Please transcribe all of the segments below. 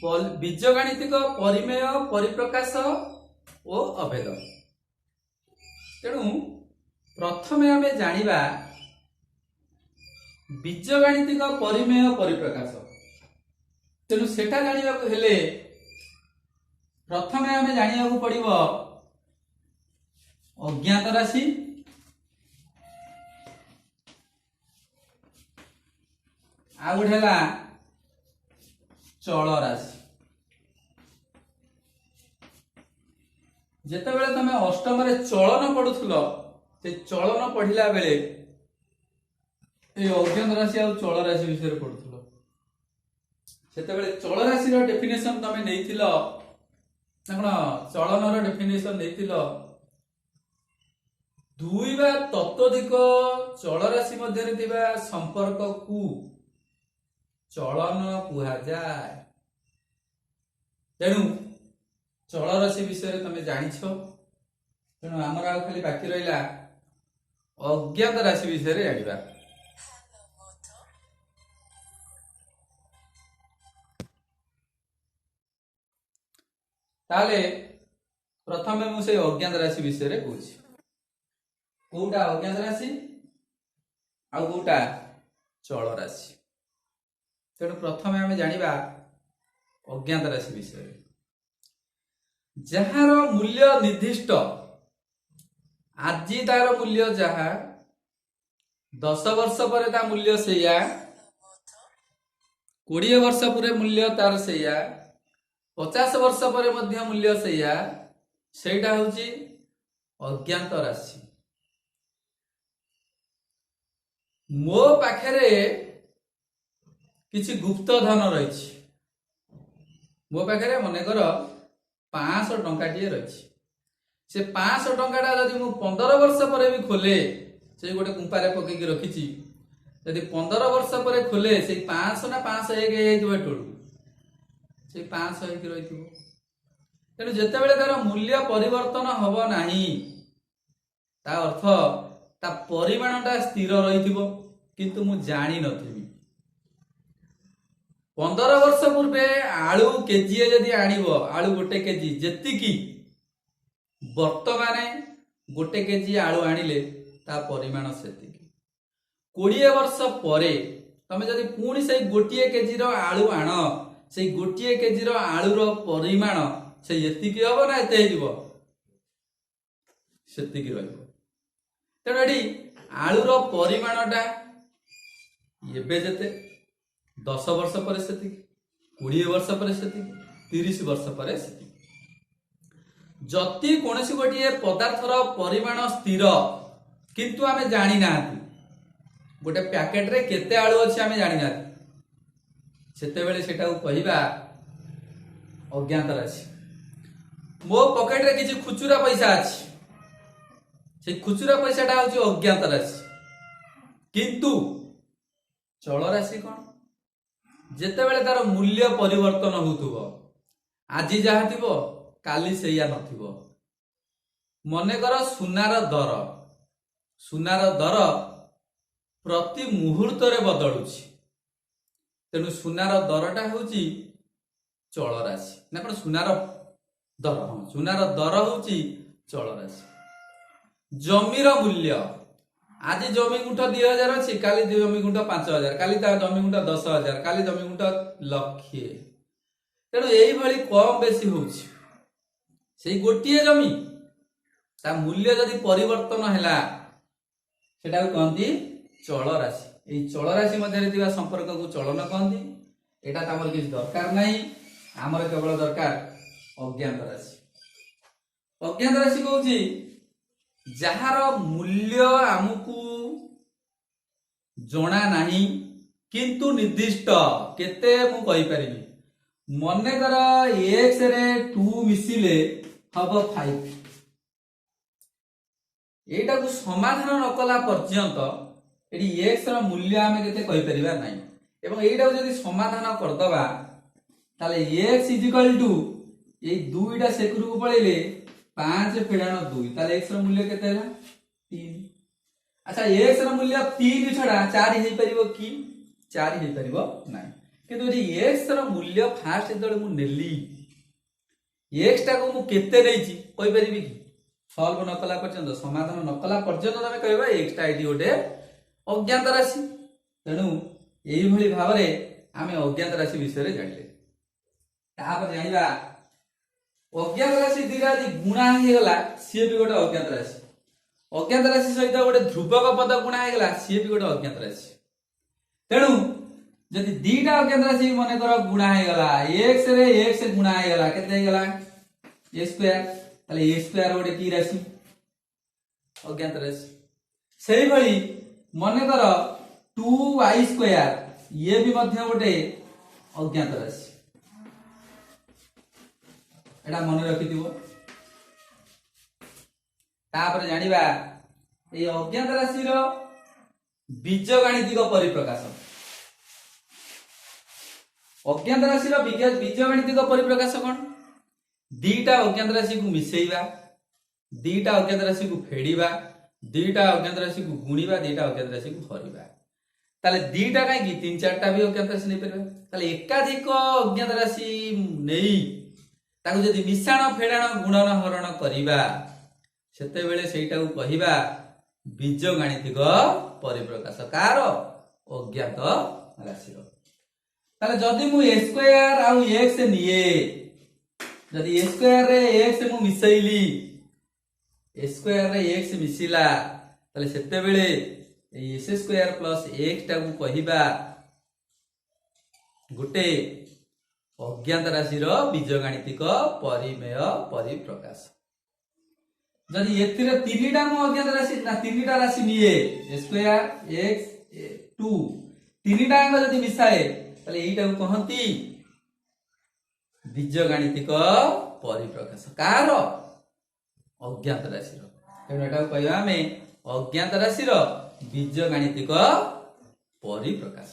बीजगणितिक परिमेय परिप्रकाश और अभेद। तेणु प्रथमे आमे जानिबा बीजगणितिक परिमेय परिप्रकाश। तेणु सेटा जानिबा को हेले प्रथमे आमे जानिया को पड़िबो अज्ञात राशि आ गुठेला चल राशि। जेतेबेले तमे अष्टम रे चलन पढुथुलो से चलन पढ़िला बेले ए अज्ञात राशि आ चल राशि विषय पढुथुलो सेतेबेले चल राशि रो डेफिनेशन तमे नेइथिलो ना चलन रो डेफिनेशन नेइथिलो दुई बा तत्वधिक चल राशि मध्य थिबा संपर्क को चलन कुहा जाय। तेणु चल राशि विषय तुम जानिछ। तेणु आमर आ खाली बाकी रहिला अज्ञात राशि विषय जानिबा। ताले प्रथमे मु से अज्ञात राशि विषय कहूछि कोटा अज्ञात राशि आ कोटा चल राशि। तेणु प्रथमे आमे जानिबा अज्ञात राशि विषय। जहार मूल्य निर्दिष्ट आज तार मूल्य जहा 10 वर्ष पर ता मूल्य सेया 20 वर्ष पर मूल्य तार सेया 50 वर्ष पर मध्य मूल्य सेया सेटा होची अज्ञात राशि। मो पाखरे किछि गुप्त धन रही मो पाखे मन कर 500 टंका रही से 500 टंका जदि मु 15 वर्ष पर भी खोले से गोटे कुंपारे पकईकी रखी जदि 15 वर्ष पर खोले से 500 ना 501 टोलू से 500 रही। तेणु जितेबाला तार मूल्य परिवर्तन हम ना ता अर्थ ता परिमाणटा स्थिर रही किंतु मु जानी नथिबी। 15 वर्ष पूर्वे आलू केजी जदि आनिबो आलू गोटे केजी जेतिकी वर्तमाने गोटे केजी आलू आनिले ता परिमाण सेतिकी 20 वर्ष परे तमे जदि पुणी से गोटे केजी रो आलू आण से गोटे केजी रो आलू रो परिमाण से एतिकी हबो ना एते हिबो सेतिकी रहइबो। तेणु एडी आलू रो परिमाणटा एबे जते 10 वर्ष पर सेति 20 वर्ष पर सेति 30 वर्ष पर सेति जति कोनसी गोटिए पदार्थर परिमाण स्थिर किंतु आमे जानि नाथि गोटे पैकेट रे केते आलू अछि आमे जानि नाथि सेते बेले सेटा को कहिबा अज्ञात राशि। मो पॉकेट रे किछि खुचुरा पैसा अछि से खुचुरा पैसाटा होछि अज्ञात राशि किंतु चल राशि कोन जेतेबेले तार मूल्य परिवर्तन होउथुबो आज जहा थिबो काली सेया नथिबो। मने कर सुनार दर प्रति मुहूर्त रे बदलुछि। तेणु सुनार दरटा होउची चल राशि ना कोन सुनार दर होउची चल राशि। जमीर मूल्य आज जमी गुंठ 2000 अच्छी काली जमी गुंठ 5000 काली जमी गुंठ 10,000 काली जमी गुंठ लक्षे। तेणु यही भली कम बेसी होउछि से गोटिए जमी ता मूल्य जदि परिवर्तन हैला सेटा कहंती चल राशि। एई चल राशि मध्य थिबा संपर्क को चलन कहंती। एटा हमर किछ दरकार नाही हमर केवल दरकार अज्ञात राशि। अज्ञात राशि कहूछि जहार मूल्य आमको जना नहीं किंतु निर्दिष्ट केते मु कहि परिबी। मने कर x रे 2 मिसिले हबो 5 एटा को समाधान न कला पर्यंत एडी x रो मूल्य आमे केते कहि परिबा नाही एवं एटा को जदी समाधान कर दबा ताले x ए दुईटा सेकुरु को पळेले 5 फेडाण 2 ताले x रो मूल्य केते हैला 3। अच्छा x रो मूल्य 3 छडा 4 हे परिबो कि 4 हे परिबो नाही किंतु एक्स रो मूल्य फास्ट जो मु नेली एक्स टा को मु केते नेछि कहि परिबि कि सॉल्व न कला पर्यंत समाधान न कला पर्यंत तमे कहबा एक्स टा एटी गोटे अज्ञात राशि तेणु एई भली भाबरे आमे अज्ञात राशि विषय रे जानिले तापर जानिबा अज्ञात राशि दिरा दि गुणा हे गला सी भी गोटे अज्ञात राशि अज्ञात राशि सहित गोटे ध्रुवक पद गुणा हे गला सी भी गोटे अज्ञात राशि तेणु जदि दीटा अज्ञात राशि मन कर गुणा हे गला x रे x गुणा हे गला केते हे गला a स्क्वायर ताले a स्क्वायर गोटे की राशि अज्ञात राशि सेही भली मन कर 2y स्क्वायर ये भी मध्य गोटे अज्ञात राशि एटा मन रखिथिबो तापर जानिबा ए अज्ञात राशि रो बीजगणितिक परिप्रकाश अज्ञात राशि रो बीजगणितिक परिप्रकाश कोन दीटा अज्ञात राशि को मिसेइबा दीटा अज्ञात राशि को फेडिबा दीटा अज्ञात राशि को गुणिबा दीटा अज्ञात राशि को हरिबा ताले दीटा काई कि तीन चारटा भी अज्ञात राशि नै परबा ताले एकाधिक अज्ञात राशि नेई ताकू जदि मिश्रण फेडाण गुणन हरण करिबा सेते बेले सेटा को कहिबा बीजगणितिक परिप्रकाश कार अज्ञात राशि रो ताले जदि मु a स्क्वायर आ x निये जदि a स्क्वायर रे x मु मिसैली a स्क्वायर रे x मिसिला ताले सेते बेले s स्क्वायर प्लस x टा को कहिबा गुटे अज्ञात राशि रो बीजगणितिक परिमेय परिप्रकाश जदि एथिरे तीनटा मु अज्ञात राशि ना तीनटा राशि निये a स्क्वायर x 2 तीनटा अंग जदि मिसाए ताले एटा को कहंती बीजगणितिक परिप्रकाश कार अज्ञात राशि रो तेणु एटा को कहबा हमें अज्ञात राशि रो बीजगणितिक परिप्रकाश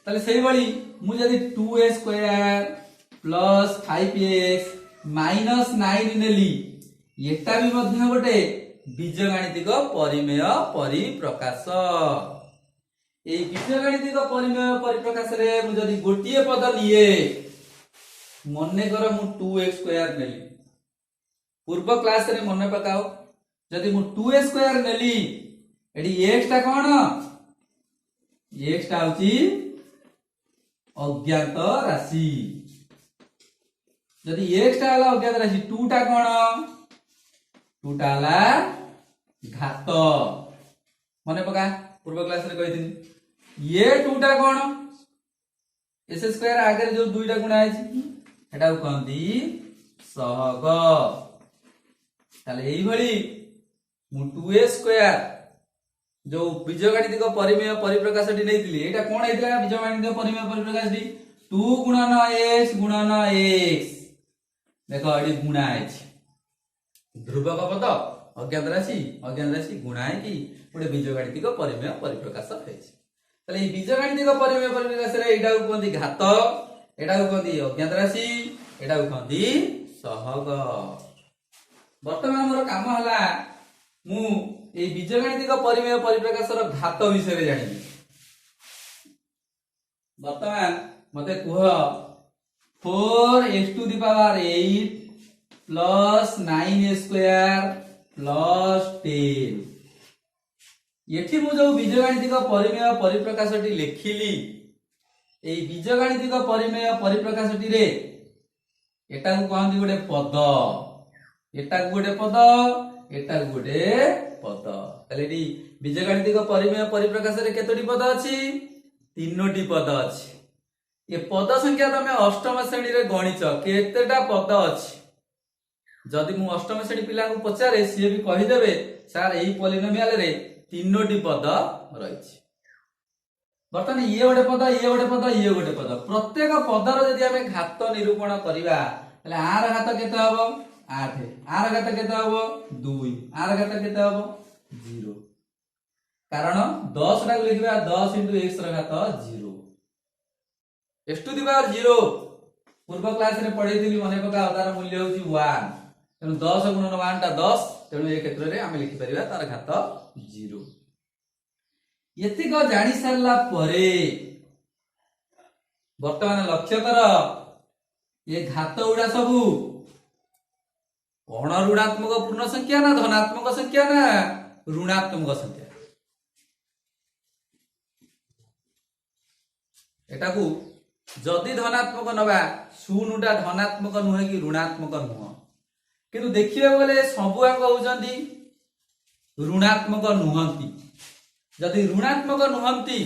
ताले सेही बळी मु जदि 2a square plus 5x minus 9 नेली एटा भी मध्य गोटे बीजगणितिक परिमेय परिप्रकाश ए बीजगणितिक परिमेय परिप्रकाश रे मु जदि गोटिए पद निये मन्ने कर मु 2x स्क्वायर नेली पूर्व क्लास रे मने पकाओ जदि मु 2a स्क्वायर नेली एडी x टा कोन x टा होची अज्ञात राशि जदि x टा हला अज्ञात राशि 2 टा कोन 2 टा हला घात मने पका पूर्व क्लास रे कहिथिनी ये 2 टा कोन s स्क्वायर आगे जो 2 टा गुणा आइछि एटा को कहंती सहग ताले एई भली मु 2a स्क्वायर जो बीजगणितिक परिमेय परिप्रकाश टी नैतिली एटा कोन हेतला बीजगणितिक परिमेय परिप्रकाश टी 2 गुणन x देखो एडी गुणा आइछि ध्रुवक पद अज्ञात राशि गुणा है कि गोटे बीजगणितिक परिमेय परिप्रकाश होइछि तले ए बीजगणितिक परिमेय परिप्रकाश रे एटा को कहंती घात एटा को कहंती अज्ञात राशि एटा को कहंती सहग वर्तमान मोर काम हला मु ए बीजगणितिक परिमेय परिप्रकाश रो घात विषय रे जानिबी वर्तमान मते कुह 4x to the power 8 plus 9a square plus 10 एठी मु जो बीजगणितिक परिमेय परिप्रकाश टी लेखिली ए बीजगणितिक परिमेय परिप्रकाश टी रे एटा को कहंती गोटे पद एटा को गोटे पद एटा को गोटे पद ताले डी बीजगणितिक परिमेय परिप्रकाश रे केतोटी पद अछि तीनोटी पद अछि ये पद संख्या तमे अष्टम श्रेणी रे गणित केतेटा पद अछि जदि मु अष्टम श्रेणी पिला को पचारे सी भी कहि देबे सर एई पॉलिनोमियल रे तीनोटी पद रहिछि बर्तन ये गोटे पद ये गोटे पद ये गोटे पद प्रत्येक पदर जदि हमें घात निरूपण करिबा तले आर घात केते हबो 8 आर घात केते हबो 2 आर घात केते हबो 0 कारण 10 टा लिखबा 10 * x र घात 0 x टू द पावर 0 पूर्व क्लास रे पढैथिली मने पका तार मूल्य होची 1 तेनु 10 गुणन 1 टा 10 तेनु ए क्षेत्र रे हम लिखि परिबा तार घात 0 यति को जानि सरला परे वर्तमान लक्ष्य कर ये घात गुड़ा सबू अण ऋणात्मक पूर्ण संख्या ना धनात्मक संख्या ना ऋणात्मक संख्या एटाकू जदि धनात्मक नबा शून्यटा धनात्मक नुहे कि ऋणात्मक नुह किंतु देखिए बोले सबुआक होउचंदी ऋणात्मक नुहंती जदि ऋणात्मक नुहंती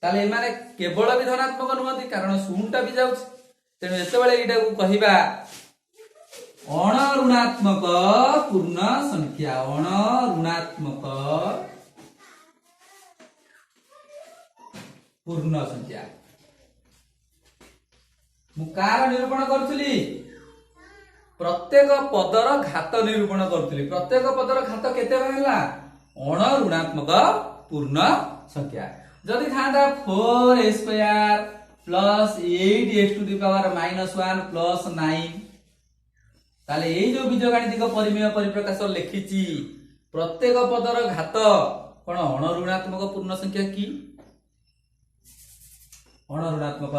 ताले माने केवल भी धनात्मक नुहंती कारण शून्यटा भी जाउछ तेणु एतेबेले एटा को कहिबा अण ऋणात्मक पूर्ण संख्या अण ऋणात्मक पूर्ण संख्या मु कार निरूपण करथुली प्रत्येक पदर घात निरूपण करथुली प्रत्येक पदर घात केते बाहला अण ऋणात्मक पूर्ण संख्या जदि थांदा 4 square plus 8x to the power -1 plus 9 ताले ए जो बीजगणितिक परिमेय परिप्रकाश लिखिची प्रत्येक पदर घात कोन अण ऋणात्मक पूर्ण संख्या की अण ऋणात्मक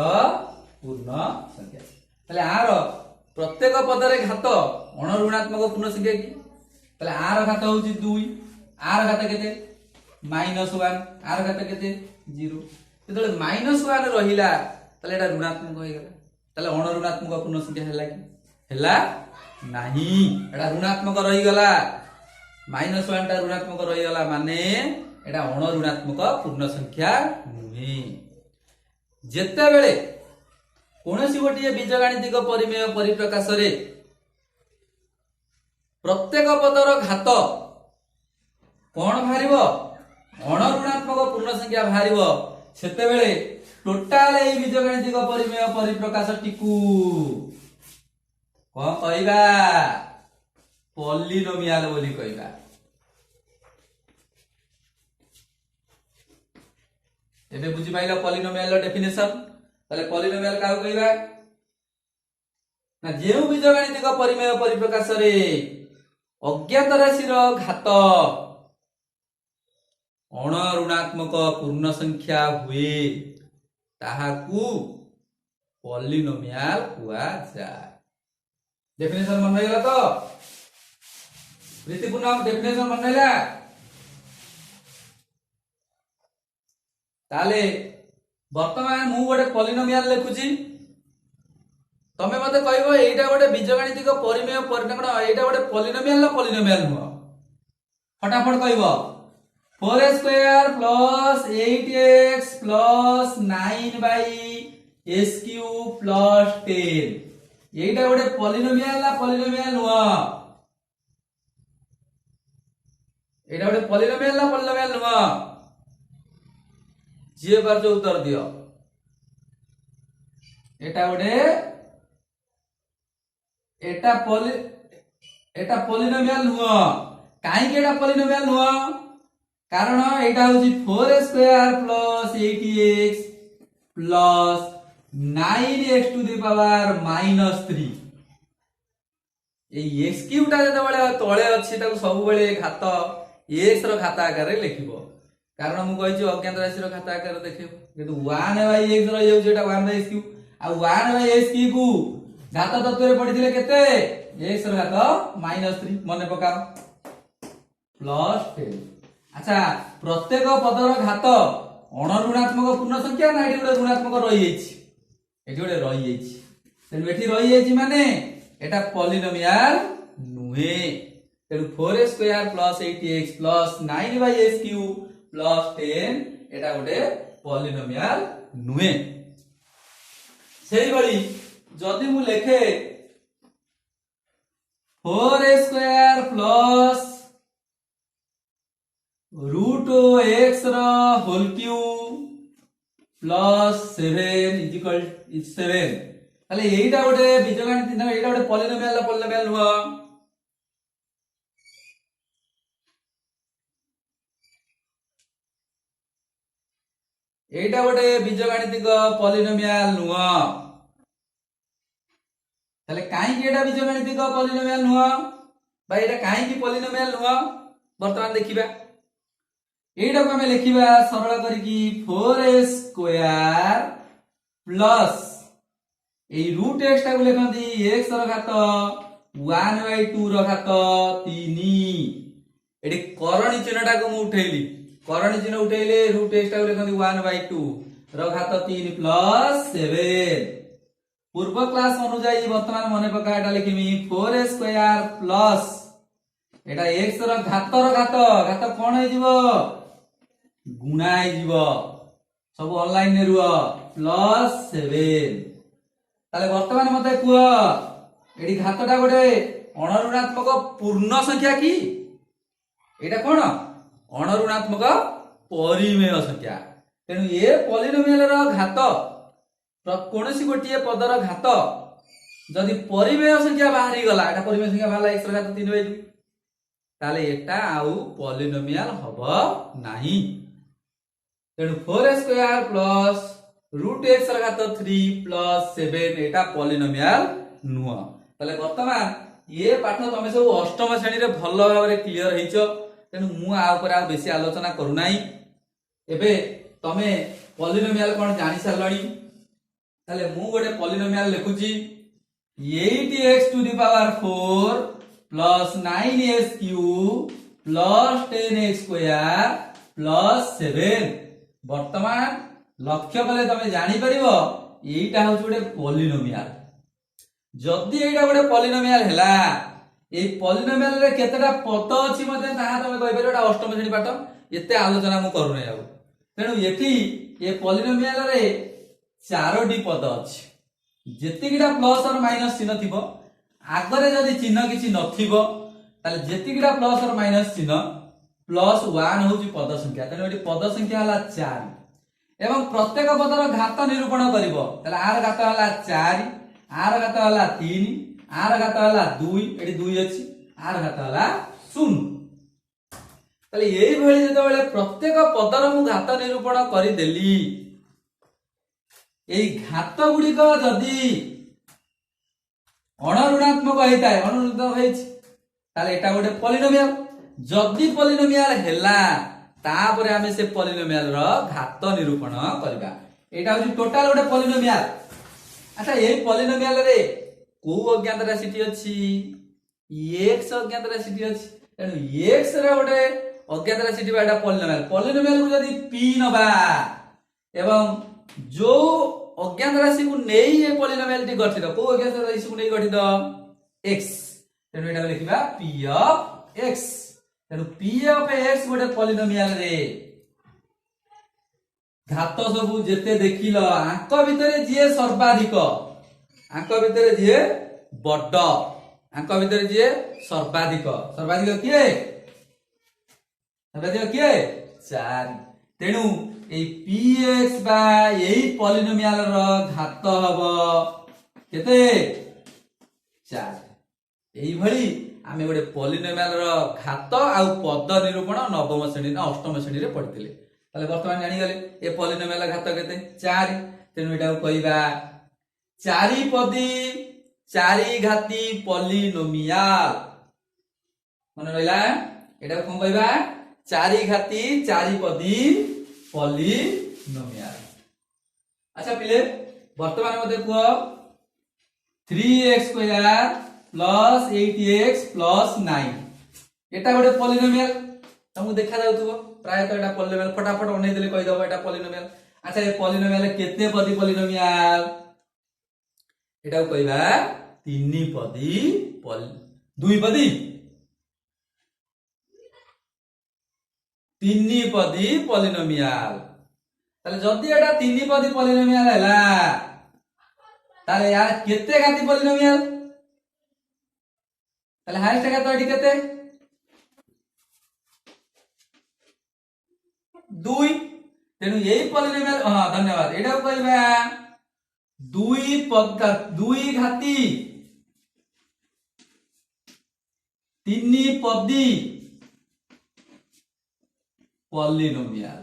पूर्ण संख्या ताले आर प्रत्येक पदरे घात अण ऋणात्मक पूर्ण संख्या की ताले आर घात होची 2 आर घात केते -1 आर घात केते 0 जेतले -1 रहिला ताले एटा ऋणात्मक होई गेला ताले अण ऋणात्मक पूर्ण संख्या हैला की हैला नाही एटा ऋणात्मक रही गला -1 टा ऋणात्मक रही गला माने एटा अण ऋणात्मक पूर्ण संख्या नुहे जेते बेले कोनोसी गोटिए बीजगणितिक परिमेय परिप्रकाश रे प्रत्येक पदर घात कोन भारिबो अण ऋणात्मक पूर्ण संख्या भारिबो सेते बेले टोटाल ए बीजगणितिक परिमेय परिप्रकाश टिकू कोन कहइबा पॉलिनोमियल बोली कहइबा एबे बुझी पाइला पॉलिनोमियल डेफिनेशन ताले पॉलिनोमियल काउ कहइबा ना जेउ बीजगणितिक परिमेय परिप्रकाश रे अज्ञात राशि रो घात अण ऋणात्मक पूर्ण संख्या हुए ताहाकू पॉलिनोमियल हुआ जाय डेफिनेशन मन रहिला तो प्रीतिपूर्ण डेफिनेशन मन रहिला ताले वर्तमान मु गोटे पॉलिनोमियल लिखुची तमे मते कहइबो एटा गोटे बीजगणितिक परिमेय परिणाम एटा गोटे पॉलिनोमियल ना पॉलिनोमियल नुह फटाफट कहइबो 4 square plus 8x plus 9 by s cube plus 10 एटा गोटे पॉलिनोमियल ना पॉलिनोमियल नुह एटा गोटे पॉलिनोमियल ना पॉलिनोमियल नुह जे बार जो उत्तर दियो एटा गोटे एटा पॉलिनोमियल नुह काहे के एटा पॉलिनोमियल नुह कारण एटा होची 4 square plus 8x plus 9x to the power -3 ए x क्यूब ता जते बळे तळे अछि ताको सब बळे घात x रो घात आकार रे लिखिबो कारण मु कहि छी अज्ञात राशि रो घात आकार देखिबो किंतु 1/x रो येउ जेटा 1/x क्यूब आ 1/x क्यूब घात तत्व रे पडिथिले केते x रो घात -3 मने पका प्लस 10 अच्छा प्रत्येक पदर घात अण ऋणात्मक पूर्ण संख्या ना एठी गोटे ऋणात्मक रही जाइछि एठी गोटे रही जाइछि तेनु एठी रही जाइछि माने एटा पॉलिनोमियल नुहे तेनु 4 square plus 8x plus 9/s cube plus 10 एटा गोटे पॉलिनोमियल नुहे सेही बळी जदि मु लेखे 4 स्क्वायर प्लस रूट x रा whole cube plus 7 is equal 7 ताले एटा गोटे बीजगणित ना एटा गोटे पॉलिनोमियल हुआ एटा गोटे बीजगणितिक पॉलिनोमियल हुआ ताले काहे कि एटा बीजगणितिक पॉलिनोमियल हुआ भाई एटा काहे कि पॉलिनोमियल हुआ वर्तमान देखिबा एटा को हमें लिखिबा सरल करी 4 स्क्वायर प्लस এই रूट x टाକୁ ଲେଖନ୍ତି x ର ଘାତ 1/2 ର ଘାତ 3 ଏଠି କରଣୀ ଚିହ୍ନଟାକୁ ମୁଁ ଉଠେଇଲି କରଣୀ ଚିହ୍ନ ଉଠେଇଲେ रूट x टाକୁ ଲେଖନ୍ତି 1/2 ର ଘାତ 3 ପ୍ଲସ 7 पूर्व क्लास अनुଯାୟୀ वर्तमान मने पका एटा लिखिमी 4a square plus iota x ର घात कोन हे जीवो गुणा हे जीवो सब ऑनलाइन ने रुआ प्लस 7 ताले वर्तमान मते कुआ एडी घातटा गोटे अणऋणात्मक पूर्ण संख्या की एटा कोन अणऋणात्मक परिमेय संख्या तेनु ए पॉलिनोमियल रो घात कोनोसी गोटिए पदर घात जदि परिमेय संख्या बाहरी गला एटा परिमेय संख्या बाहला x रो घात 3/2 ताले एटा आउ पॉलिनोमियल हबो नाही तेनु 4a square plus root x रो घात 3 प्लस 7 एटा पॉलिनोमियल नुआ ताले वर्तमान ये पाठ तमे सब अष्टम श्रेणी रे भलो भाबरे क्लियर हेइचो तेनु मु आ ऊपर आ बेसी आलोचना करू नाही एबे तमे पॉलिनोमियल कोन जानि सरलणी ताले मु गोटे पॉलिनोमियल लिखुची 8x to the power 4 plus 9s cube plus 10x square plus 7 वर्तमान लक्ष्य कले तमे जानि परिबो एटा होछ गोटे पॉलिनोमियल जदी एटा गोटे पॉलिनोमियल हैला ए पॉलिनोमियल रे केतेटा पद अछि मते ताहा तमे कहि परिबो एटा अष्टम श्रेणी पाठ एते आलोचना मु करू नै आउ तेनु एठी ए पॉलिनोमियल रे चारोटी पद अछि जेतिकिटा प्लस और माइनस चिन्ह थिबो आगरे जदी चिन्ह किछि नथिबो ताले जेतिकिटा प्लस और माइनस चिन्ह प्लस 1 होची पद संख्या तेनु एठी पद संख्या हला 4 एवं प्रत्येक पदर घात निरूपण करिवो ताले आर घात हला 4 आर घात हला 3 आर घात हला 2 एठी 2 अछि आर घात हला 0 ताले एई भଳି जेतेबेले प्रत्येक पदर मु घात निरूपण करि देली एई घात गुडी को जदी अणऋणात्मक हेताय अणऋणात्मक हेछि ताले एटा गोटे पॉलिनोमियल जदी पॉलिनोमियल हैला तापरे हमें से पॉलिनोमियल रो घात निरूपण करबा एटा होछि टोटल गोटे पॉलिनोमियल अच्छा एई पॉलिनोमियल रे को अज्ञात राशि अछि x अज्ञात राशि अछि एनु x रे गोटे अज्ञात राशि एटा पॉलिनोमियल पॉलिनोमियल को जदी p नबा एवं जो अज्ञात राशि को नेई ए पॉलिनोमियल टी गठित को अज्ञात राशि को नेई गठित x तेनु एटा लिखिबा p ऑफ x तेनु p ऑफ x गोटे पॉलिनोमियल रे घात सब जेते देखिलो आंक भितरे जे सर्वाधिक आंक भितरे जे बड आंक भितरे जे सर्वाधिक सर्वाधिक किए 4 तेनु ए px बा एई पॉलिनोमियल रो घात हबो केते 4 एई भली आमे गोटे पॉलिनोमियल रो घात आ पद निरूपण नवम श्रेणी ना अष्टम श्रेणी रे पढिथिले ताले वर्तमान जानि गले ए पॉलिनोमियल घात केते 4 तेनु एटा कहिबा 4 पदी 4 घाती पॉलिनोमियल मन रहिला एटा कोन कहिबा 4 घाती 4 पदी पॉलिनोमियल अच्छा पिले वर्तमान मते को 3x square plus 8x plus 9 एटा गोटे पॉलिनोमियल तुमको देखा जाउतबो प्राय तो एटा पॉलिनोमियल फटाफट ओनै देले कहि दबो एटा पॉलिनोमियल अच्छा ए पॉलिनोमियल केते पदी पॉलिनोमियल एटा कहिबा 3 पदी दुई पदी 3 पदी पॉलिनोमियल ताले जदी एटा 3 पदी पॉलिनोमियल हैला ताले यार केते घाती पॉलिनोमियल ताले हाईएस्ट घात एठी केते 2 तेनु एई पॉलिनोमियल हां धन्यवाद एटा कहिबा 2 घाती 3 पदी पॉलिनोमियल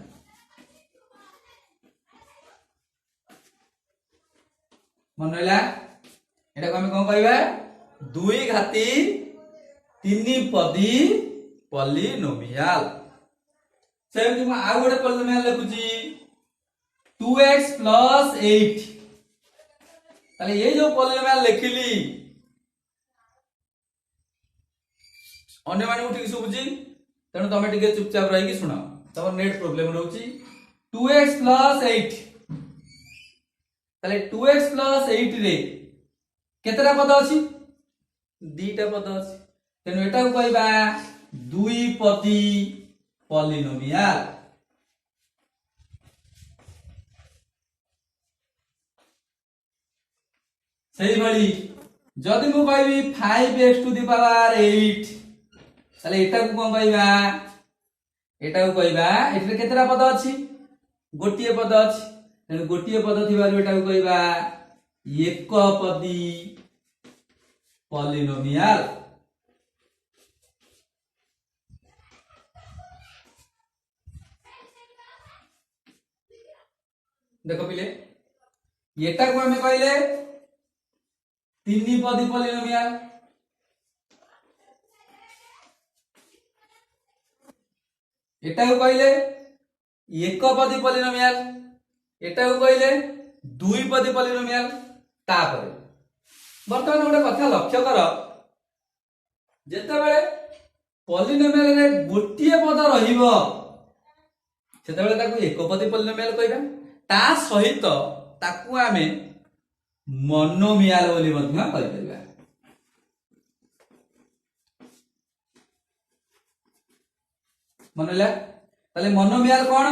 मन रहिला एटा को हम कोन कहबा 2 घाती 3 पदी पॉलिनोमियल सेम तुम आ गोटे पॉलिनोमियल लिखुची 2x + 8 ताले ये जो पॉलिनोमियल लिखिली अन्य माने उठी सुबुची तेणु तमे टिके चुपचाप रही कि सुना तमर नेट प्रॉब्लम रहउची 2x + 8 ताले 2x + 8 रे केतरा पद अछि दीटा पद अछि तेणु एटा को कहबा द्विपदी पॉलिनोमियल सही भली जदि मु कहबी 5x⁸ ताले एटा को कोन कहबा एटा को कहबा एठरे केतरा पद अछि गोटिए पद अछि तेणु गोटिए पद थिबारु एटा को कहबा एकपदी पॉलिनोमियल देखो पिले एटा को हमें कहले तीन पदी पॉलिनोमियल एटा को कहले एकपदी पॉलिनोमियल एटा को कहले द्विपदी पॉलिनोमियल तापर वर्तमान गोटे कथा लक्ष्य कर जेतेबेले पॉलिनोमियल रे गोटिए पद रहिबो सेतेबेले ताकू एकपदी पॉलिनोमियल कहबा ता सहित ताकू आमे मोनोमियल बोली मध्य कहि परिबा मनला ताले मोनोमियल कोन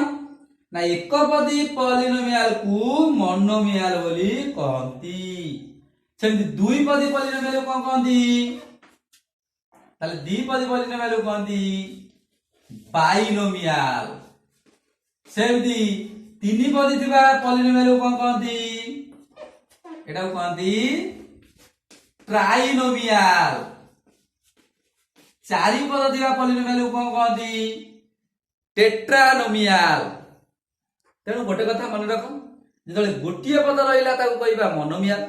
ना एकपदी पॉलिनोमियल को मोनोमियल बोली कहंती सेमति द्विपदी पॉलिनोमियल को कहंती ताले द्विपदी पॉलिनोमियल को कहंती बाइनोमियल सेमति तीन पदी थिबा पॉलिनोमियल को कहंती एटा को कहंती ट्राइनोमियल चारि पद थिबा पॉलिनोमियल को कहंती टेट्रानोमियल तेणु गोटे कथा मन रख जो गोटे पद रहा कहवा मोनोमियल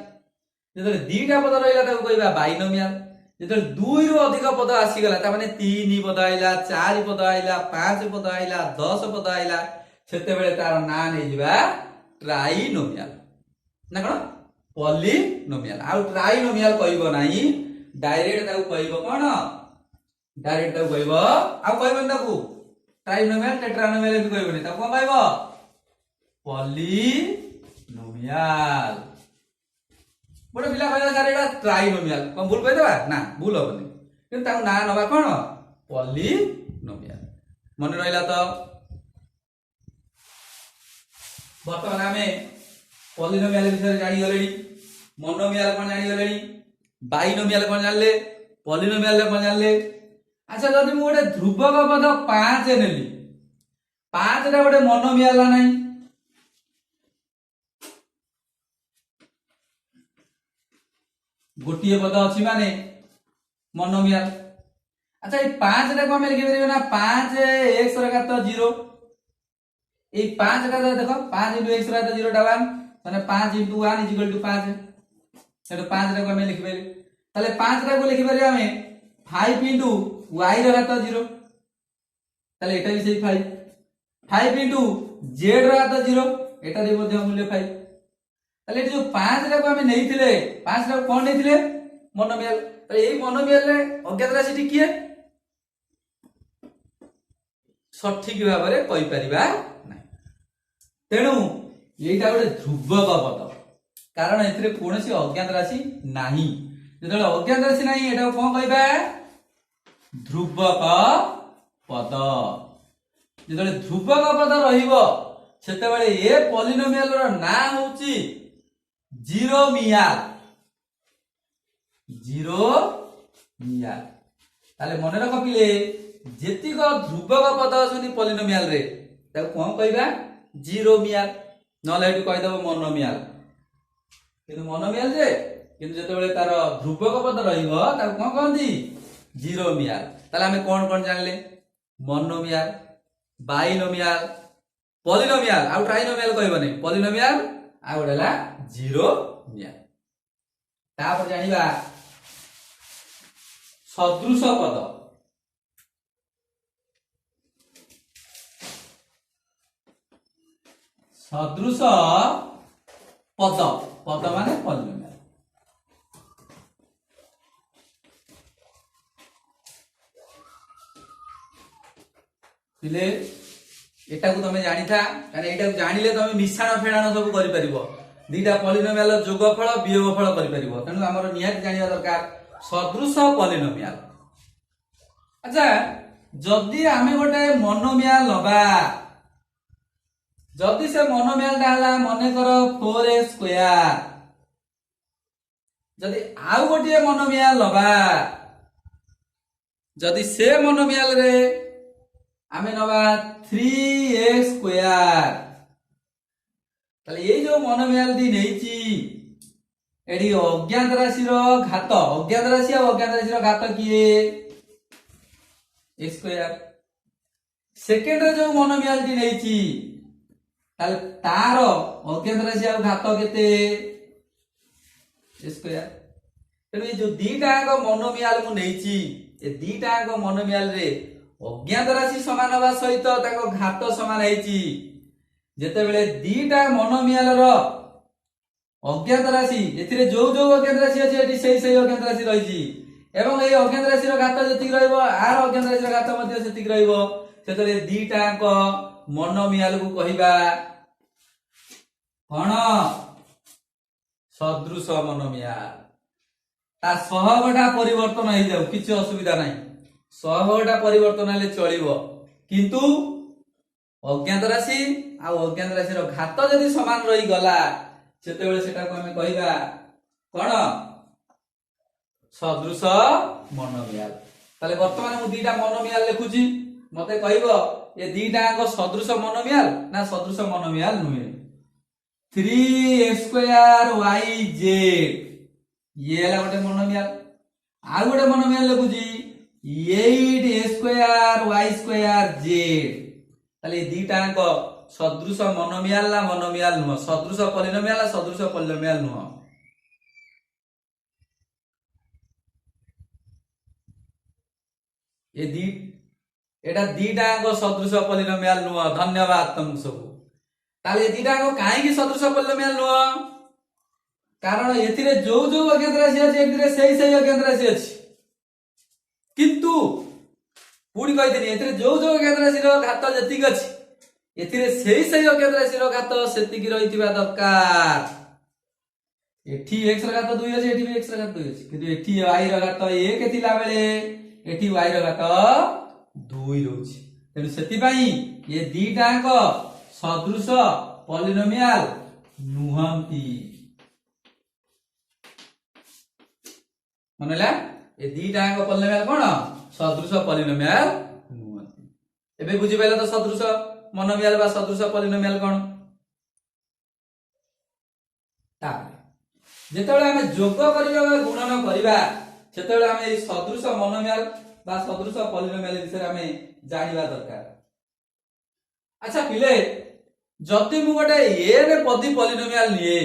जो दीटा पद रहा कहवा बाइनोमियल जो दुई रु अधिक पद आसीगला माने 3 पद आइला 4 पद आइला 5 पद आइला 10 पद आइला सेते बेले तार ना नै जिबा ट्राइनोमियल ना कोन पॉलिनोमियल आ ट्राइनोमियल कहइबो नाही डायरेक्ट ताकू कहइबो कोन डायरेक्ट ताकू कहइबो आ कहइबो ताकू ट्राइनोमियल टेट्रानोमियल भी कहइबो नै ताकू कोन कहइबो पॉलिनोमियल गोटे पिला कहला सर एटा ट्राइनोमियल कोन भूल कहि देबा ना भूल होबनी किंतु ताकू ना नबा कोन पॉलिनोमियल मन रहिला तो वर्तमान आमे पॉलिनोमियल विषय जानि गलेनी मोनोमियल कोन जानि गलेनी बाइनोमियल कोन जानले पॉलिनोमियल कोन जानले अच्छा जदि मु गोटे ध्रुवक पद 5 नेली 5 रे गोटे मोनोमियल ला नाही गोटिए पद अछि माने मोनोमियल अच्छा ए 5 रे को हम लिखि परिबे ना 5 x रे घात 0 ए 5 टा देखो 5 * x रे घात 0 टा 1 माने 5 * 1 = 5 सेटा 5 रे को हम लिखि परिबे ताले 5 रे को लिखि परिबे हमें 5 * y रे घात 0 ताले एटा भी सही 5 5 * z रे घात 0 एटा दे मध्ये मूल्य 5 ताले जो 5 रे को हम नै थिले 5 रे कोन नै थिले मोनोमियल ताले एई मोनोमियल रे अज्ञात राशि टी किए सठिक भाव रे कहि परिबा नै तेनु एटा गोटे ध्रुवक पद कारण एथिरे कोनोसी अज्ञात राशि नाही जेतले अज्ञात राशि नाही एटा कोन कहबा ध्रुवक पद जेतले ध्रुवक पद रहिबो सेते बेले ए पॉलिनोमियल रो ना होची जीरोमियल ताले मने रख पिले जेतिक ध्रुवक पद असुनी पॉलिनोमियल रे ताको कोन कहबा जीरोमियल नले हेतु कहि दबो मोनोमियल किंतु मोनोमियल जे किंतु जते बेले तार ध्रुवक पद रहिबो ताको कोन कहंती जीरोमियल ताले हमें कोन कोन जानले मोनोमियल बाइनोमियल पॉलिनोमियल आ ट्राइनोमियल कहबो नै पॉलिनोमियल आ गोडेला जीरोमियल तापर जानिबा सदृश पद सदृश पद पद माने पॉलिनोमियल। पिले एटा को तुम जानी था कारण एटा को जानिले तुम मिश्रण फेडाण सब करि परिबो दीटा पॉलिनोमियल जोगफल वियोगफल करि परिबो तेनु हमर नियत जानिबा दरकार सदृश पॉलिनोमियल। अच्छा जदि आमे गोटे मोनोमियल लबा जदि से मोनोमियल डाला मने करो 4x स्क्वायर जदि आउ गोटे मोनोमियल लबा जदि से मोनोमियल रे आमे नबा 3x स्क्वायर ताले ये जो मोनोमियल दी नेची एडी अज्ञात राशि रो घात अज्ञात राशि और अज्ञात राशि रो घात किए x स्क्वायर सेकंड रे जो मोनोमियल दी नेची ताले तार अज्ञात राशि और घात केते x स्क्वायर तेनु ये जो दीटा को मोनोमियल मु नेची ए दीटा को मोनोमियल रे अज्ञात राशि समान हवा सहित ताको घात समान हेची जेते बेले दीटा मोनोमियल रो अज्ञात राशि एथिरे जो जो अज्ञात राशि अछि एठी सेही अज्ञात राशि रहिची एवं ए अज्ञात राशि रो घात जति रहइबो आर अज्ञात राशि रो घात मध्ये सेति रहइबो सेतले दीटा को मोनोमियल को कहिबा कोन सदृश मोनोमियल ता सहगटा परिवर्तन हो जाऊ किछ असुविधा नाही सहगटा परिवर्तन हेले चलिबो किंतु अज्ञात राशि आ अज्ञात राशि रो घात जदि समान रही गला सेते बेले सेटा को हमें कहिबा कोन सदृश मोनोमियल। ताले वर्तमान मु दीटा मोनोमियल लिखुची मते कहिबो ए दीटा को सदृश मोनोमियल ना सदृश मोनोमियल नुहे 3x स्क्वायर yz ये ला गोटे मोनोमियल आ गोटे मोनोमियल लिखुची 8x square y square z ताले दीटा को सदृश मोनोमियल ना मोनोमियल नुह सदृश पॉलिनोमियल ना सदृश पॉलिनोमियल नुह ये दी एटा दीटा को सदृश पॉलिनोमियल नुह। धन्यवाद तुम सब ताले दीटा को काहे की सदृश पॉलिनोमियल नुह कारण एथिरे जो जो अज्ञात राशि अछि एथिरे सही अज्ञात राशि अछि किंतु पुणी कहितनी एथिरे जो जो अज्ञात राशि रो घात जतिक अछि एथिरे सही अज्ञात राशि रो घात सेतिक रहितिबा दरकार एठी x रो घात 2 अछि एठी भी x रो घात 2 अछि किंतु एठी y रो घात 1 थिला बेले एठी y रो घात 2 रहउछि तेनु सेति पई ये दीटा को सदृश पॉलिनोमियल नुहंती मनला ए दीटा को पॉलिनोमियल कोन सदृश पॉलिनोमियल नुहंती एबे बुझि पाइला तो सदृश मोनोमियल बा सदृश पॉलिनोमियल कोन ता जेतेबेले हमें जोग करिबा गुणन करिबा सेतेबेले हमें ए सदृश मोनोमियल बा सदृश पॉलिनोमियल विषय हमें जानिबा दरकार। अच्छा पिले जति मु गोटे ए रे पदी पॉलिनोमियल लिए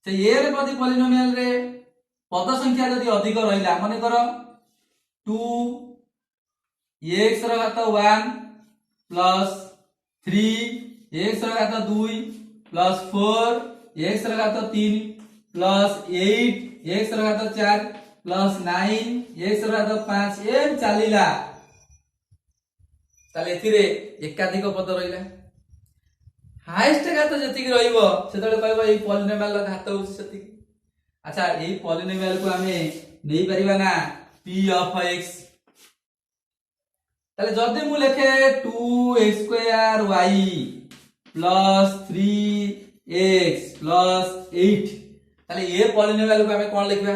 से ए रे पदी पॉलिनोमियल रे पद संख्या यदि अधिक रहिला माने करो 2 x रो घात 1 प्लस 3 x रो घात 2 प्लस 4 x रो घात 3 प्लस 8 x रो घात 4 प्लस 9 x रो घात 5 एम चलीला ताले एथिरे एकाधिक पद रहिला हाईएस्ट घात जति रहिबो सेतले कहबो ए पॉलिनोमियल घात होछि सेति। अच्छा ए पॉलिनोमियल को हमें नै परिबा ना p ऑफ x ताले जदि मु लिखे 2x square y plus 3x plus 8 ताले ए पॉलिनोमियल को हमें कोन लिखबा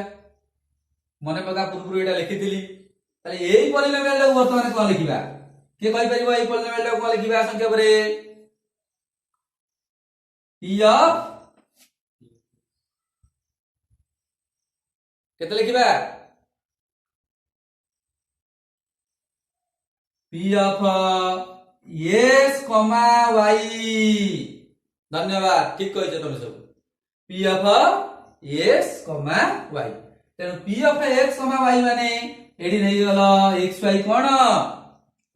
मने पका पूर्व एटा लिखिथिली ताले एई पॉलिनोमियल को वर्तमान कोन लिखिबा के कहि परिबो एई पॉलिनोमियल को कोन लिखिबा संख्या परे p ऑफ केते लिखिबा p ऑफ s, y धन्यवाद ठीक कहिछ तुम सब p ऑफ s, y तेनु p ऑफ x, y माने एडी नै गलो x y कोन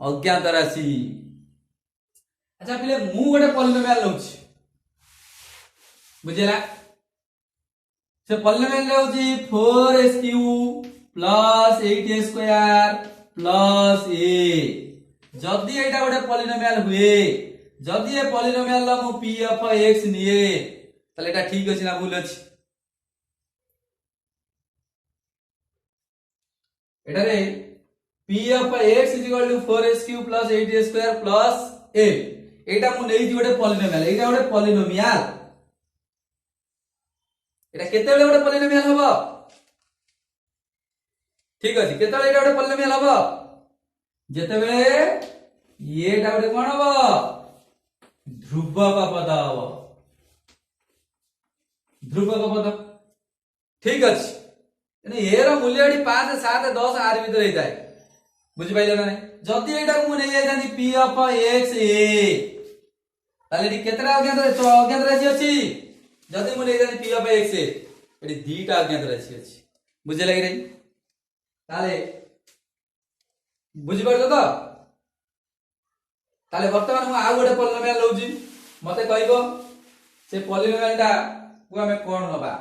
अज्ञात राशि। अच्छा पिले मु गोटे पॉलिनोमियल लउछि बुझेला से पॉलिनोमियल होची 4s³ plus 8a² plus a जदि एटा गोटे पॉलिनोमियल हुए जदि ए पॉलिनोमियल मु p ऑफ x निए ताले एटा ठीक अछि ना भूल अछि एटा रे p of x = 4s³ plus 8a² plus a एटा मु नेई गोटे पॉलिनोमियल एटा गोटे पॉलिनोमियल एटा केते बेले गोटे पॉलिनोमियल हबो ठीक अछि केते बेले एटा गोटे पॉलिनोमियल हबो जेते बेले एटा गोटे कोन हबो ध्रुवक पद हबो ध्रुवक पद ठीक अछि एने ए रो मूल्य एडी 5 7 10 आर भीतर हेताय बुझि पाइले ना जदि एटा मु नै जानि p ऑफ x a ताले एडी केतरा अज्ञात राशि अछि जदि मु नै जानि p ऑफ x a एडी दीटा अज्ञात राशि अछि बुझे लागि रे ताले बुझि परछो त ताले वर्तमान मु आ गोटे पॉलिनोमियल लउजी मते कहइबो से पॉलिनोमियल टा को हमें कोन नबा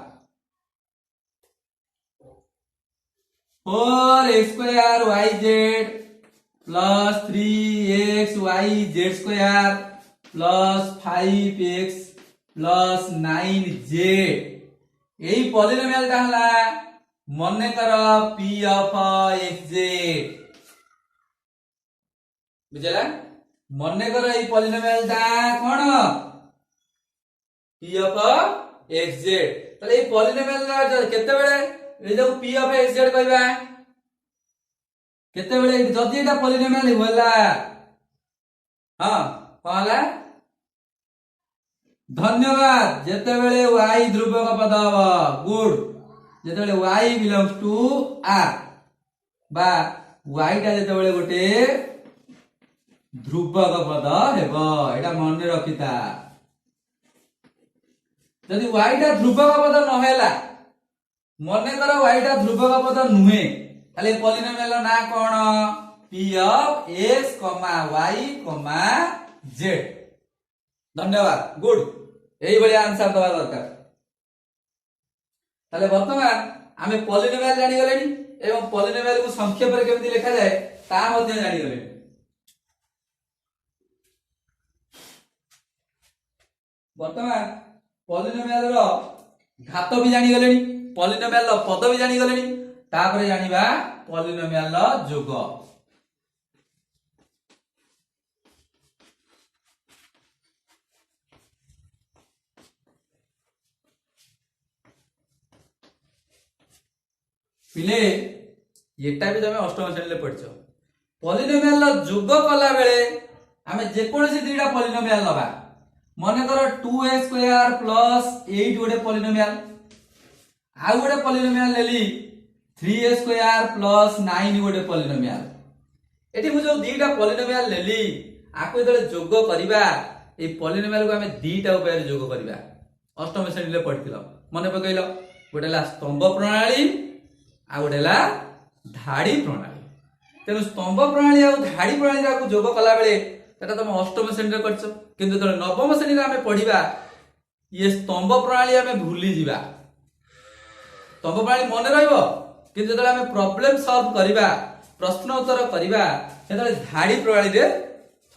4x² plus 3xyz² plus 5x plus 9z एही पॉलिनोमियल टा हला मने कर p ऑफ xz बुझला मने कर एही पॉलिनोमियल टा कोन p ऑफ xz तले एही पॉलिनोमियल टा केते बेले ए जो p ऑफ xz कहबा केते बेले जदि एटा पॉलिनोमियल होला हां कहला धन्यवाद जेते बेले y ध्रुवक पद हबो गुड जेते बेले y बिलोंग्स टू r बा y टा जेते बेले गोटे ध्रुवक पद हेबो एटा मन रखिता जदि y टा ध्रुवक पद न होला मने कर y टा ध्रुवक पद नुहे ताले पॉलिनोमियल ना कोन p of x, y, z धन्यवाद गुड एही बढिया आंसर दवा दरकार ताले वर्तमान आमे पॉलिनोमियल जानि गलेनी एवं पॉलिनोमियल को संक्षेप रे केमति लिखा जाय ता मध्ये जानि गलेनी वर्तमान पॉलिनोमियल रो घात भी जानि गलेनी पॉलिनोमियल रो पद भी जानि गलेनी तापरे जानिबा पॉलिनोमियल रो जोग पिले एटा भी तमे अष्टम श्रेणी ले पढछो पॉलिनोमियल रो जोग कला बेले आमे जे कोनसी दुईटा पॉलिनोमियल लबा माने कर 2x² प्लस 8 गोटे पॉलिनोमियल आ गोटे पॉलिनोमियल लेली 3a² प्लस 9 गोटे पॉलिनोमियल एठी मु जो दुईटा पॉलिनोमियल लेली आको जदे जोग करिबा ए पॉलिनोमियल को हमें दुईटा उपाय रे जोग करिबा अष्टम श्रेणी ले पढिथिलो मने पकइलो गोटे ला स्तंभ प्रणाली आ गोटे ला धाड़ी प्रणाली तेनु स्तंभ प्रणाली आ धाड़ी प्रणाली को जोग कला बेले सेटा तुम अष्टम श्रेणी रे करछो किंतु जदे नवम श्रेणी रे हमें पढिबा ये स्तंभ प्रणाली हमें भूली जिबा स्तंभ प्रणाली मन रहइबो किंतु जदे हमें प्रॉब्लम सॉल्व करिबा प्रश्न उत्तर करिबा सेतले धाड़ी प्रणाली रे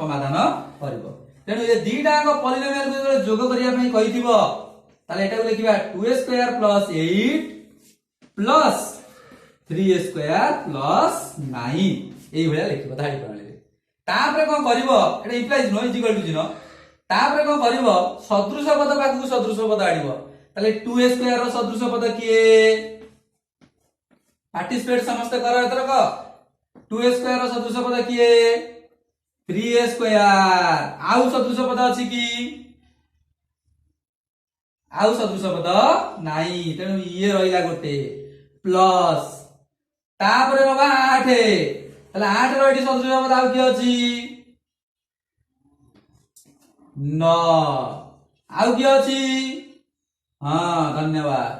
समाधान करिबो तेनु ये दीटा को पॉलिनोमियल को जदे जोग करिया पई कहिथिबो ताले एटा को लिखिबा 2a² plus 8 plus 3a² plus 9 एई भलिया लिखिबो धाड़ी प्रणाली रे तापरे कोन करिवो एटा इंप्लाइज नो इक्वल टू 0 तापरे कोन करिवो सदृश पद पाखु सदृश पद आडिवो ताले 2a² रो सदृश पद किए पार्टिसिपेट समस्त करो एतर को 2a² रो सदृश पद किए 3a² आउ सदृश पद अछि की आउ सदृश पद नाही तेनु ये रहिला गोटे प्लस तापरे बाबा 8 ताले 8 रो एठी सदृश पद आउ की अछि 9 आउ की अछि हां धन्यवाद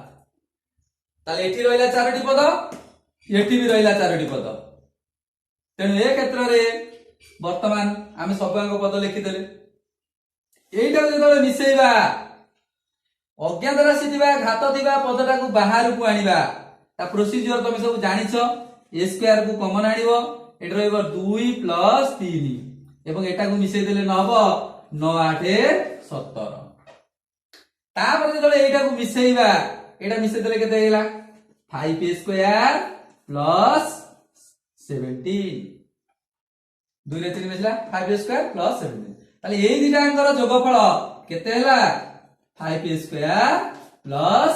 ताले एठी रहिला चारोटी पद एठी भी रहिला चारोटी पद तेनु ए क्षेत्र रे वर्तमान आमे सबंग पद लिखि देले एइटा जदे मिसेइबा अज्ञात राशि थिबा घात थिबा पदटा को बाहर को आनिबा ता प्रोसीजर तुम सब जानिछो ए स्क्वायर को कॉमन आनिबो एट रहइबो 2 प्लस 3 एवं एटा को मिसै देले न हबो 9 8 17 तापर जदे एटा को मिसैबा एटा मिसै देले केते हेला 5a स्क्वायर प्लस 17 2 रे 3 मिसला 5a स्क्वायर प्लस 17 ताले एई दिटा अंकर जोगफल केते हेला 5a स्क्वायर प्लस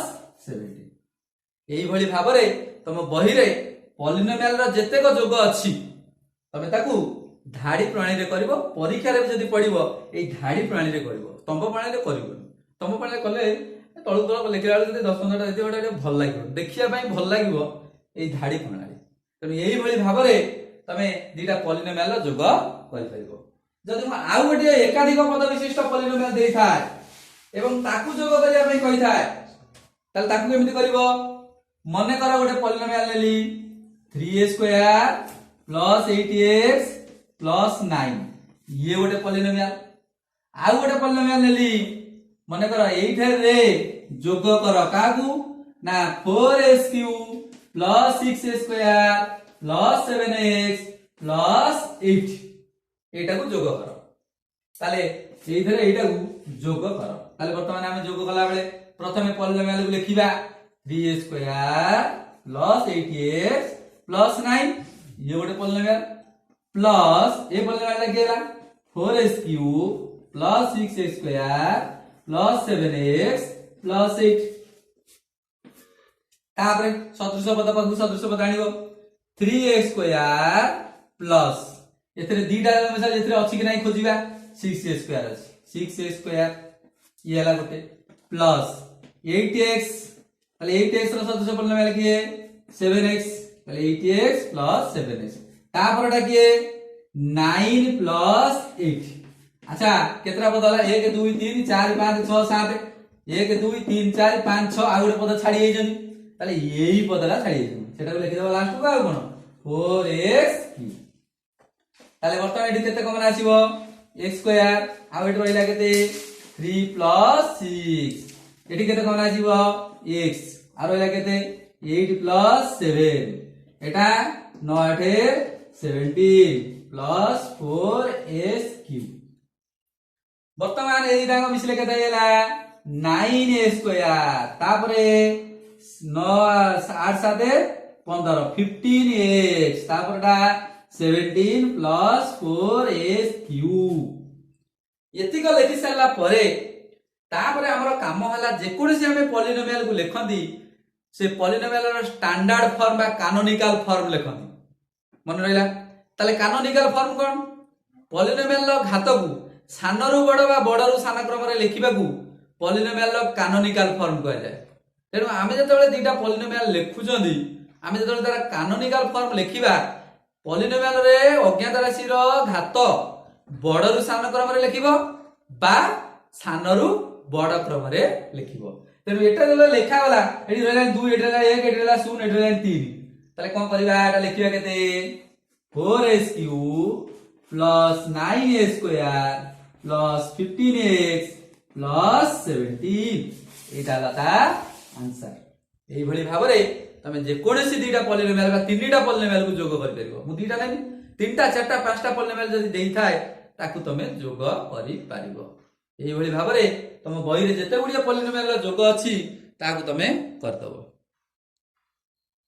17 एई भली भाबरे तम बही रे पॉलिनोमियल रो जेतेक जोग अछि तमे ताकू धाड़ी प्रणाली रे करबो परीक्षा रे जदी पढिबो एई धाड़ी प्रणाली रे करबो तंब प्रणाली रे करबो तंब प्रणाली कले तळु तळ लेखिला जदी 10 15 टा देते ओटा भल लागिबो देखिया पई भल लागिबो एई धाड़ी प्रणाली तमे एई भली भाबरे तमे दीटा पॉलिनोमियल रो जोग करि परिबो जदी म आउ गोटे एकाधिक पद विशिष्ट पॉलिनोमियल देई थाए एवं ताकू जोग करिया पई कहि थाए ताल ताकू केमिति करबो मने कर गोटे पॉलिनोमियल लेली 3a square plus 8x plus 9 ये गोटे पॉलिनोमियल आउ गोटे पॉलिनोमियल लेली मने कर 8 रे जोग कर काकू ना 4x³ plus 6a square plus 7x plus 8 एटा को जोग कर ताले एइथरे एटा को जोग कर ताले वर्तमान हम जोग कला बेले प्रथमे पॉलिनोमियल को लिखिबा 3a square plus 8x plus 9 ये गोटे पॉलिनोमियल प्लस ए पॉलिनोमियल लागेला 4x³ plus 6a square plus 7x plus 8 तापर सदृश पद पाखु सदृश पद आनिबो 3a स्क्वायर प्लस एथरे दीटा मिसा जेथरे अछि कि नै खोजिबा 6a स्क्वायर अछि 6a स्क्वायर ये हला गोटे प्लस 8x ताले 8x रो सदृश पॉलिनोमियल किए 7x ताले 8x प्लस 7x तापरटा किए 9 प्लस 8 अच्छा केतरा पद हला 1 2 3 4 5 6 7 1 2 3 4 5 6 आ गोटे पद छाडी हेजनी ताले एही पदला छाडी हेजनी सेटा को लिखि देबा लास्ट को आ कोन 4x³ ताले वर्तमान एठी केते कमन आसीबो x स्क्वायर आ एठी रहिला केते 3 प्लस 6 एठी केते कमन आसीबो x आ रहिला केते 8 प्लस 7 एटा 9 8 17 प्लस 4s³ वर्तमान एई डांग मिसले केते हेला 9a स्क्वायर तापरे 9 8 7 15 15x तापरटा 17 प्लस 4s³ एतिक लिखि सारला परे तापरे हमर काम हला जे कोनसी हमें पॉलिनोमियल को लेखंदी से पॉलिनोमियल रो स्टैंडर्ड फॉर्म बा कैनोनिकल फॉर्म लेखंदी मन रहिला ताले कैनोनिकल फॉर्म कोन पॉलिनोमियल रो घात को सानरु बड़ बा बड़रु सान क्रम रे लेखिबा को पॉलिनोमियल रो कैनोनिकल फॉर्म कहै जाय तेनु आमे जतबेले दीटा पॉलिनोमियल लेखुचंदी आमे जतबेले तारा कैनोनिकल फॉर्म लेखिबा पॉलिनोमियल रे अज्ञात राशि रो घात बड़रु सान क्रम रे लेखिबो बा सानरु बड़ क्रम रे लेखिबो तेनु एटा जले लेखा वाला एडी रहला 2 एडी रहला 1 एडी रहला 0 एडी रहला 3 ताले कोन करबा एटा लेखिबा केते 4s³ plus 9a square plus 15x plus 17 एटा लाता आंसर एई भली भाबरे तमे जे कोनसी दीटा पॉलिनोमियल बा तीनटा पॉलिनोमियल को जोग करि परिबो मु दीटा नै तीनटा चारटा पांचटा पॉलिनोमियल जदी देई थाए ताकू तमे जोग करि परिबो एई भली भाबरे तम बही रे जेते गुडिया पॉलिनोमियल जोग अछि ताकू तमे करदबो।